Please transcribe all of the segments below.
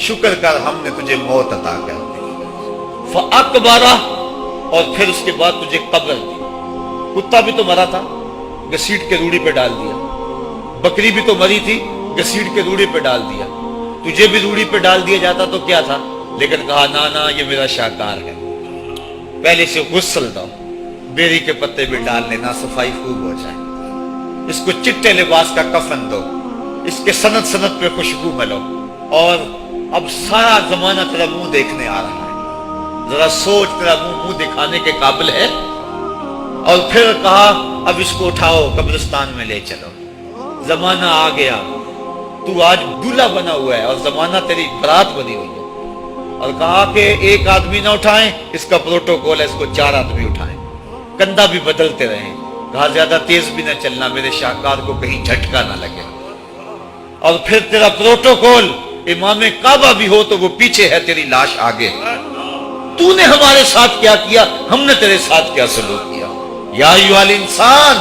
شکر کر ہم نے تجھے موت عطا کر دی، فَأَقْبَرَ، اور پھر اس کے بعد تجھے قبر دی۔ کتا بھی تو مرا تھا، گھسیٹ کے روڑی پہ ڈال دیا، بکری بھی تو مری تھی، گھسیٹ کے روڑی پہ ڈال دیا، تجھے بھی روڑی پہ ڈال دیا جاتا تو کیا تھا، لیکن کہا نا یہ میرا شاہکار ہے، پہلے سے غسل دو، بیری کے پتے بھی ڈال لینا، صفائی خوب ہو جائے، اس کو چٹے لباس کا کفن دو، اس کے سند سند پہ خوشبو ملو، اور اب سارا زمانہ تیرا منہ دیکھنے آ رہا ہے، ذرا سوچ تیرا منہ دکھانے کے قابل ہے۔ اور پھر کہا اب اس کو اٹھاؤ قبرستان میں لے چلو، زمانہ آ گیا، تو آج دولہا بنا ہوا ہے اور زمانہ تیری برات بنی ہوئی ہے، اور کہا کہ ایک آدمی نہ اٹھائیں، اس کا پروٹوکول ہے، اس کو 4 آدمی اٹھائیں، کندھا بھی بدلتے رہیں، کہا زیادہ تیز بھی نہ چلنا، میرے شاہکار کو کہیں جھٹکا نہ لگے، اور پھر تیرا پروٹوکول امام کعبہ بھی ہو تو وہ پیچھے ہے، تیری لاش آگے، تو نے ہمارے ساتھ کیا کیا، ہم نے تیرے ساتھ کیا سلوک کیا، یا ایھا الانسان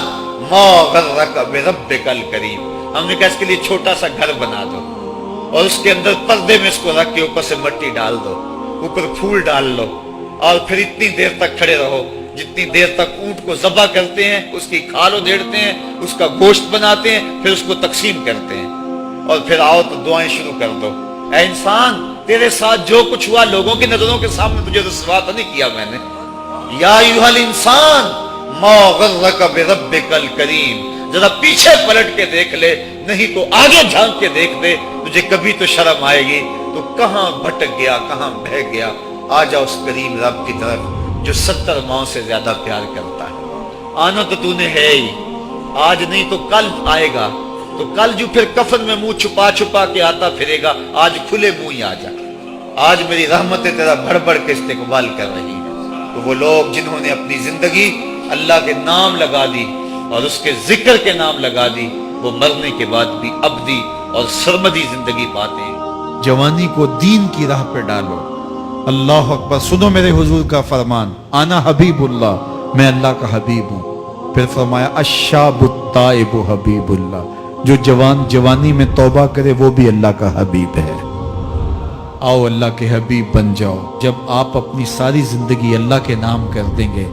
ما غرک بربک الکریم، ہم نے کہا اس کے لیے چھوٹا سا گھر بنا دو اور اس کے اندر پردے میں اس کو رکھ کے اوپر سے مٹی ڈال دو، اوپر پھول ڈال لو، اور پھر اتنی دیر تک کھڑے رہو جتنی دیر تک اونٹ کو ذبح کرتے ہیں، اس کی کھال ادھیڑتے ہیں، اس کا گوشت بناتے ہیں، پھر اس کو تقسیم کرتے ہیں، اور پھر آؤ تو دعائیں شروع کر دو۔ اے انسان، تیرے ساتھ جو کچھ ہوا لوگوں کی نظروں کے سامنے تجھے رسوا تو نہیں کیا میں نے، یا ایھا الانسان ما غرک بربک الکریم، ذرا پیچھے پلٹ کے دیکھ لے، نہیں تو آگے جھانک کے دیکھ دے، تجھے کبھی تو شرم آئے گی، تو کہاں بھٹک گیا، کہاں بہہ گیا، آ جا اس کریم رب کی طرف جو 70 ماؤں سے زیادہ پیار کرتا ہے۔ آنا تو نے ہے ہی، آج نہیں تو کل آئے گا، تو کل جو پھر کفن میں منہ چھپا چھپا کے آتا پھرے گا، آج کھلے منہ ہی آ جا، آج میری رحمتیں تیرا بڑھ بڑھ کے استقبال کر رہی ہیں۔ تو وہ لوگ جنہوں نے اپنی زندگی اللہ کے نام لگا دی اور اس کے ذکر کے نام لگا دی، وہ مرنے کے بعد بھی ابدی اور سرمدی زندگی پاتے ہیں۔ جوانی کو دین کی راہ پہ ڈالو۔ اللہ اکبر، سنو میرے حضور کا فرمان، انا حبیب اللہ، میں اللہ کا حبیب ہوں۔ پھر فرمایا الشاب التائب حبیب اللہ، جو جوان جوانی میں توبہ کرے وہ بھی اللہ کا حبیب ہے۔ آؤ اللہ کے حبیب بن جاؤ۔ جب آپ اپنی ساری زندگی اللہ کے نام کر دیں گے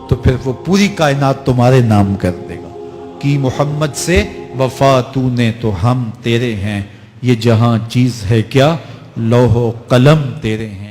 تو پھر وہ پوری کائنات تمہارے نام کر دے گا۔ کی محمد سے وفا تو نے تو ہم تیرے ہیں، یہ جہاں چیز ہے کیا، لوح و قلم تیرے ہیں۔